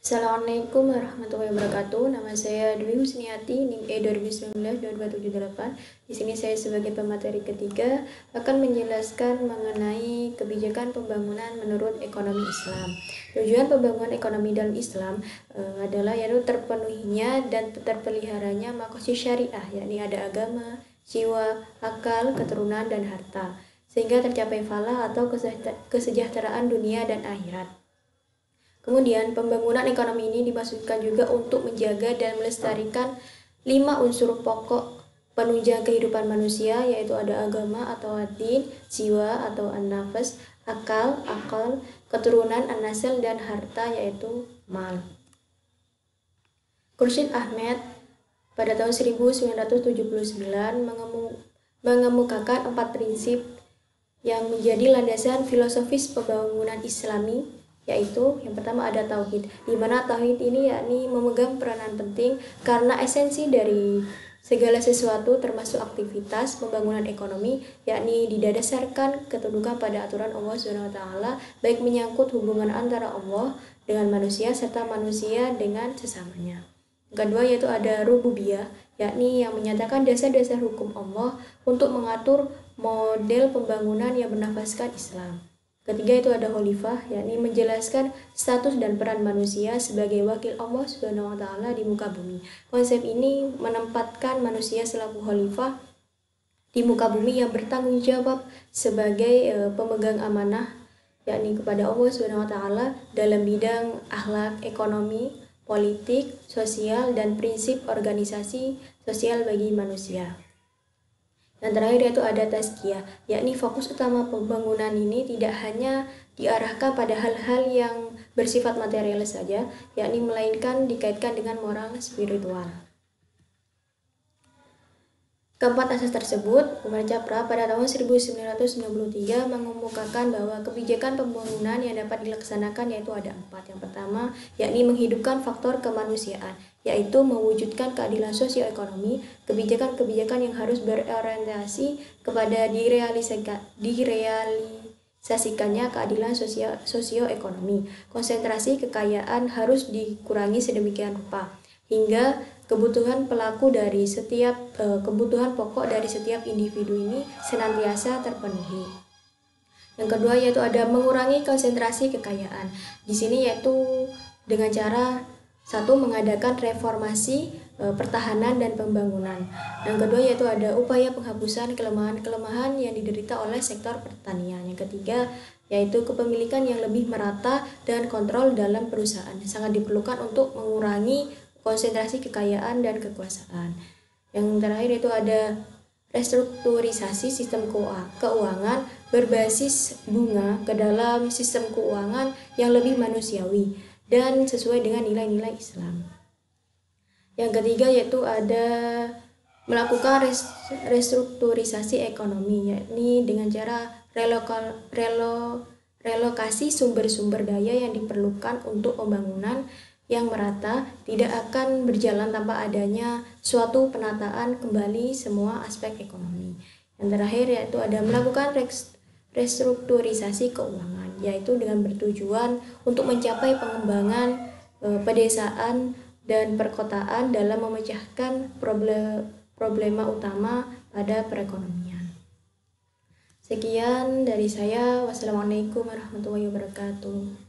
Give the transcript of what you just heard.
Assalamualaikum warahmatullahi wabarakatuh. Nama saya Dwi Husniati, NIM E 2019-2278. Di sini saya sebagai pemateri ketiga akan menjelaskan mengenai kebijakan pembangunan menurut ekonomi Islam. Tujuan pembangunan ekonomi dalam Islam adalah yaitu terpenuhinya dan terpeliharanya maqasid syariah, yakni ada agama, jiwa, akal, keturunan, dan harta, sehingga tercapai falah atau kesejahteraan dunia dan akhirat. Kemudian, pembangunan ekonomi ini dimaksudkan juga untuk menjaga dan melestarikan 5 unsur pokok penunjang kehidupan manusia, yaitu ada agama atau ad-din, jiwa atau an-nafas, akal, keturunan an-nasl, dan harta yaitu mal. Khursyid Ahmed pada tahun 1979 mengemukakan 4 prinsip yang menjadi landasan filosofis pembangunan Islami, yaitu yang pertama ada tauhid, di mana tauhid ini yakni memegang peranan penting karena esensi dari segala sesuatu termasuk aktivitas pembangunan ekonomi, yakni didasarkan ketundukan pada aturan Allah SWT, baik menyangkut hubungan antara Allah dengan manusia serta manusia dengan sesamanya. Kedua yaitu ada rububiyah, yakni yang menyatakan dasar-dasar hukum Allah untuk mengatur model pembangunan yang bernafaskan Islam. Ketiga itu ada khalifah, yakni menjelaskan status dan peran manusia sebagai wakil Allah Subhanahu wa taala di muka bumi. Konsep ini menempatkan manusia selaku khalifah di muka bumi yang bertanggung jawab sebagai pemegang amanah, yakni kepada Allah Subhanahu wa taala dalam bidang akhlak, ekonomi, politik, sosial, dan prinsip organisasi sosial bagi manusia. Dan terakhir yaitu ada tazkiyah, yakni fokus utama pembangunan ini tidak hanya diarahkan pada hal-hal yang bersifat material saja, yakni melainkan dikaitkan dengan moral spiritual. Keempat asas tersebut, Umar Japra pada tahun 1993 mengemukakan bahwa kebijakan pembangunan yang dapat dilaksanakan yaitu ada 4. Yang pertama, yakni menghidupkan faktor kemanusiaan, yaitu mewujudkan keadilan sosioekonomi, kebijakan-kebijakan yang harus berorientasi kepada direalisasikannya keadilan sosioekonomi. Konsentrasi kekayaan harus dikurangi sedemikian rupa hingga kebutuhan pokok dari setiap individu ini senantiasa terpenuhi. Yang kedua yaitu ada mengurangi konsentrasi kekayaan. Di sini yaitu dengan cara satu, mengadakan reformasi pertahanan dan pembangunan. Yang kedua yaitu ada upaya penghapusan kelemahan-kelemahan yang diderita oleh sektor pertanian. Yang ketiga yaitu kepemilikan yang lebih merata dan kontrol dalam perusahaan sangat diperlukan untuk mengurangi konsentrasi kekayaan dan kekuasaan. Yang terakhir itu ada restrukturisasi sistem keuangan berbasis bunga ke dalam sistem keuangan yang lebih manusiawi dan sesuai dengan nilai-nilai Islam. Yang ketiga yaitu ada melakukan restrukturisasi ekonomi, yakni dengan cara relokasi sumber-sumber daya yang diperlukan untuk pembangunan yang merata tidak akan berjalan tanpa adanya suatu penataan kembali semua aspek ekonomi. Yang terakhir yaitu ada melakukan restrukturisasi keuangan, yaitu dengan bertujuan untuk mencapai pengembangan pedesaan dan perkotaan dalam memecahkan problema utama pada perekonomian. Sekian dari saya. Wassalamualaikum warahmatullahi wabarakatuh.